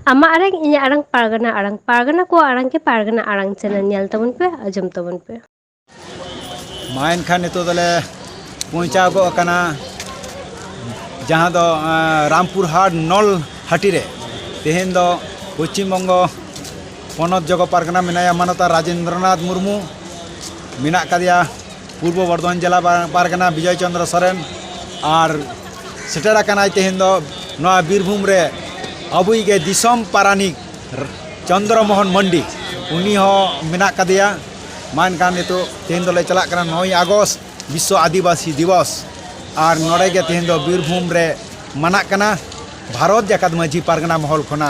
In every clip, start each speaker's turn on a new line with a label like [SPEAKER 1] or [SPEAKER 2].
[SPEAKER 1] Ama arang inya arang pargana ko arang ke pargana arang channel nyal tabun pe ajam tabun pe
[SPEAKER 2] mine Khan नितो दले पहुंचा गो कना जहां दो रामपुर हाट नल हाटी रे तेहेन दो पश्चिम बंग पनत जग पारगना मेनाया मानता राजेंद्रनाथ मुर्मू मेना कदिया पूर्व बर्धमान जिला पारगना विजय चंद्र सोरेन और सेटेरा कनाय तेहेन दो नवा बीरभूम रे अबुई के दिसम पारानिक चंद्रमोहन मंडी उनी हो मेना कदिया मान का नितो तेहेन दो ले चला कना 9 अगस्त विश्व आदिवासी दिवस और नोड़े के तेहेन दो बीरभूम रे मना कना भारत जाकत माझी पारगना महल खना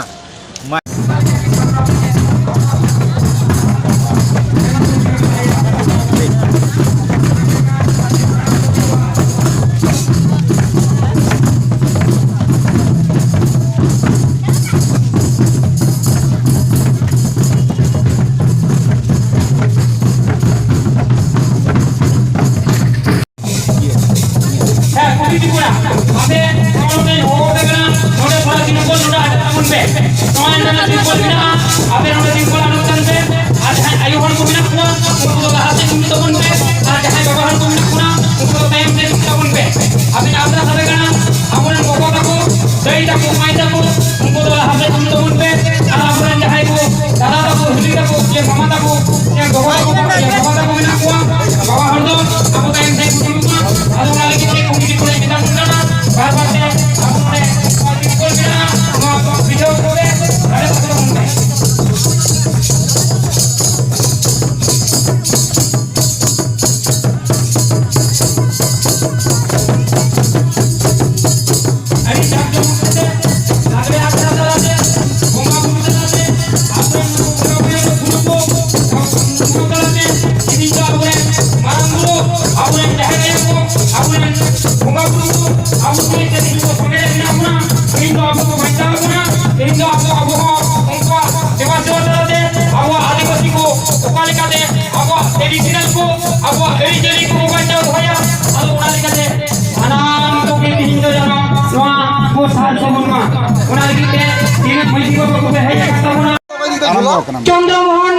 [SPEAKER 3] चंद्रमोहन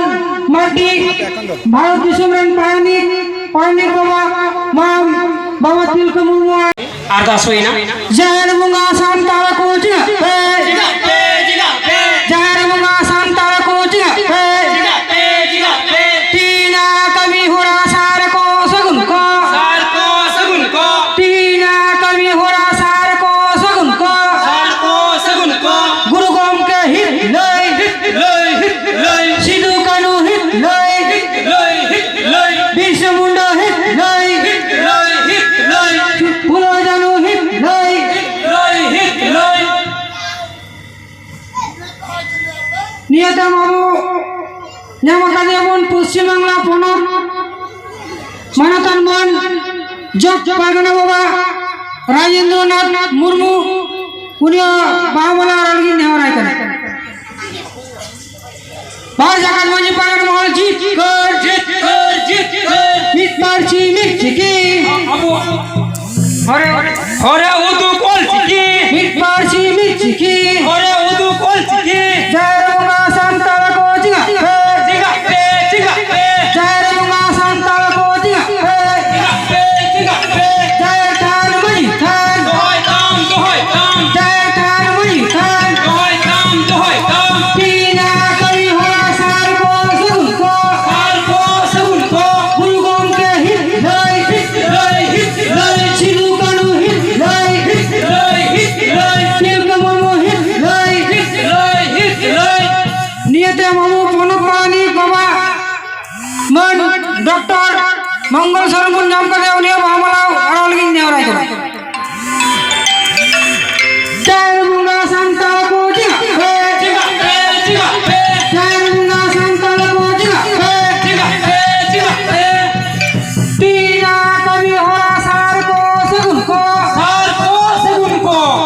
[SPEAKER 3] मार्टी भारत दिसुमरन पारानिक बाबा तिलक मुर्मू
[SPEAKER 4] अरदास होइना
[SPEAKER 3] जहर मुंगा सांतारा को जहर मुंगा सांतारा को तीना कवि होरा सार को सगुन को तीना कवि होरा सार को सगुन को गुरु गोम के हित लय सिद्धू कानू हित लय बिरसा मुंडा हित लय फुलो जानू हित लय नियता बाबू ᱧᱟᱢᱟᱠᱟᱫᱮᱭᱟᱵᱚᱱ पश्चिम बांगला पनत मानतान मान जग पारगना बाबा राजेंद्रनाथ मुर्मू उनी बाहुबला रलगी नेवराय कने बार जाकत माझी पारगना महल जीत कर मित पारची मित चिकी
[SPEAKER 4] हरे उदू कोल चिकी
[SPEAKER 3] मित पारची मित चिकी
[SPEAKER 4] हरे उदू कोल चिकी
[SPEAKER 3] जय रंगा संताला को जिगा जय रंगा संताला को जिगा जय ठान मजी ठान
[SPEAKER 4] दोहय काम
[SPEAKER 3] जय ठान मजी ठान पीना कवि हो सार को सगुन को गुरु गोम के हित लय सिद्धू कानू हित लय तिलक मुर्मू हित लय नियते मामू पनत पारानिक बाबा मन डॉक्टर मंगल सरमुन नाम का उनी बाहुबला रलगी नेवराय कने जय मुंगा सांताला को जिगा जय मुंगा सांताला को जिगा तीना कवि होरा सार को सगुन को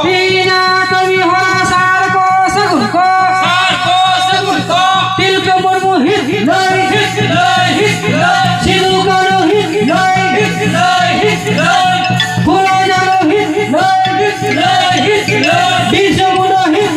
[SPEAKER 3] तीना कवि होरा सार को सगुन को तिलक मुर्मू हित लय सिद्धू कानू हित लय फुलो जानू हित लय बिरसा मुंडा हित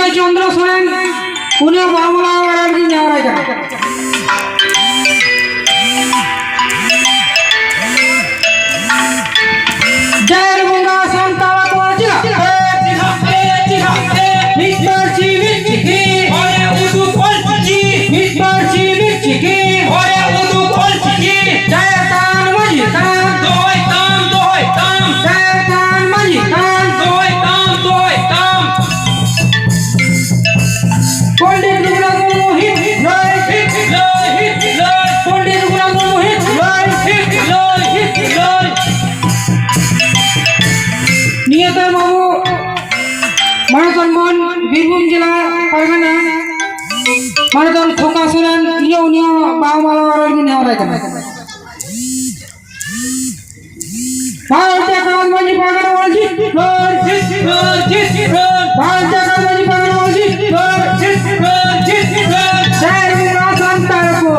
[SPEAKER 3] বিজয় চন্দ্র সোরেন উনিও বাংলা আর কি নেওয়া যায় জয় বঙ্গা সন্তান কোচিলা মিস্টার চিকি
[SPEAKER 4] ঘরে উদু কল চিকি
[SPEAKER 3] মিস্টার চিকি
[SPEAKER 4] ঘরে উদু কল চিকি
[SPEAKER 3] জয় তান মাঝি তান
[SPEAKER 4] দোয় তাম
[SPEAKER 3] জয় তান মাঝি তান
[SPEAKER 4] দোয় তাম
[SPEAKER 3] পণ্ডিত রঘুনাথ মুর্মু হিট লয় পণ্ডিত রঘুনাথ মুর্মু হিট লয় নিয়তের বাবু মানতন মন বীরভূম জেলা পারগানা মানতন খোকা সোরেন উনিও বাংলা আর কি নেওয়া যায় ভারতীয় কাগজবাজি পারগানা বলছি ভারতীয় কাগজবাজি পারগানা বলছি জয় বঙ্গা সন্তান কো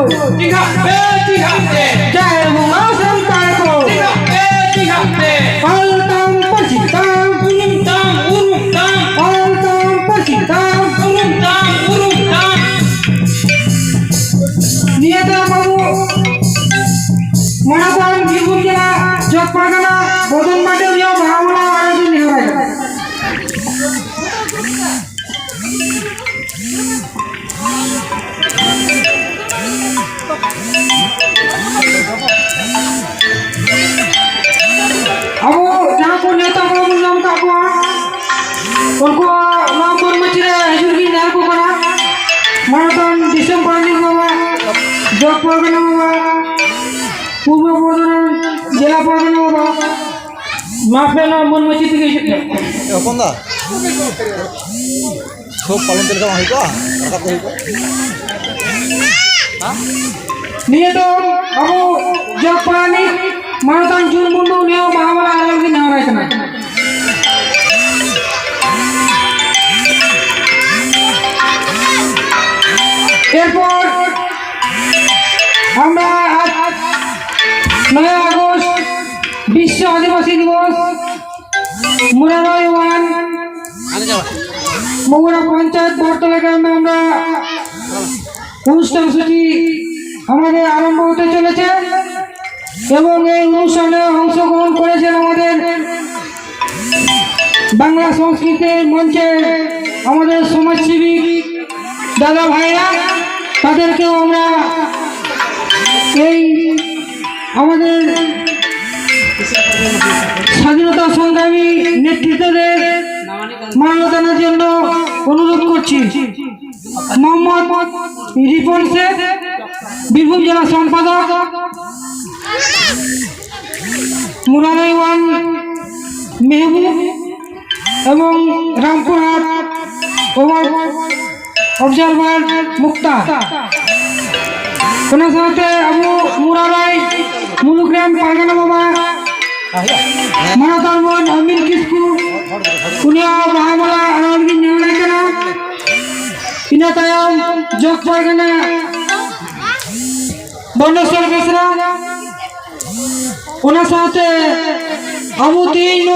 [SPEAKER 3] জয় বঙ্গা সন্তান কো পালতাম পচিতাম পালতাম পচিতাম নিয়তের বাবু মানতন বীরভূম জেলা জগ পারগানা বদন মাঠে উনিও বাংলা আর কি নেওয়া যায় अब जहाँ को नेता को नाम का को उनको नाम पर मचरे हजूर की नाम को करा मानतन दिसंबर पानी बाबा जग परगना बाबा पूर्व बर्धमान जिला परगना बाबा माफे ना मन मची থেকে
[SPEAKER 5] কোনদা খুব পালন তেল কাম হইতো রাখা তো হইতো
[SPEAKER 3] নিয়ে তো अब जग पानी मानतन জুন মুন্ডু নিও বাংলা আর কি নাম রাখে না এরপর আমরা আজ 9 আগস্ট বিশ্ব আদিবাসী দিবস মুরারই ওয়ান বগুড়া পঞ্চায়েত বরতলা গ্রামে আমরা অনুষ্ঠান সূচি আমাদের আরম্ভ হতে চলেছে এবং এই অনুষ্ঠানে অংশগ্রহণ করেছেন আমাদের বাংলা সংস্কৃতির মঞ্চে আমাদের সমাজসেবী দাদা ভাইরা তাদেরকেও আমরা এই আমাদের স্বাধীনতা সংগ্রামী নেতৃত্বদের মানবতার জন্য অনুরোধ করছি মোহাম্মদ রিপন শেখ বীরভূম জেলা সম্পাদক মুরারই ওয়ান মেহবুব এবং রামপুরহাট অবজারভার মুক্তা ওনার সাথে আবু মুরারই মুলুগ্রাম পারগানা বাবা মানতন মন আমিন কিসকু উনিও বাংলা আর কি নেওয়া লাগে না ইনা তায়ম জগ পারগানা বন্দেশ্বর বেসরা ওনার সাথে আবু তিন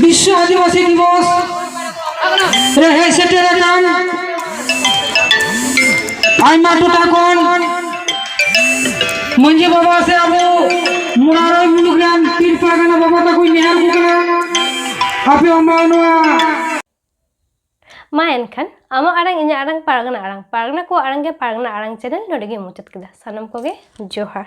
[SPEAKER 3] বিশ্ব আদিবাসী দিবস রেহে সেটের কান আইমা টুটা কোন मंजी बाबा से अब मुरारई मुलुग्राम तीन पारगाना बाबा तक कोई निहाल बुकना आपे अम्बानुआ
[SPEAKER 1] मा एनखान आमा आरंग इnya आरंग पारगना को आरंग के पारगना आरंग चैनल नोडे गे मुचाद केदा सानम कोगे जोहार।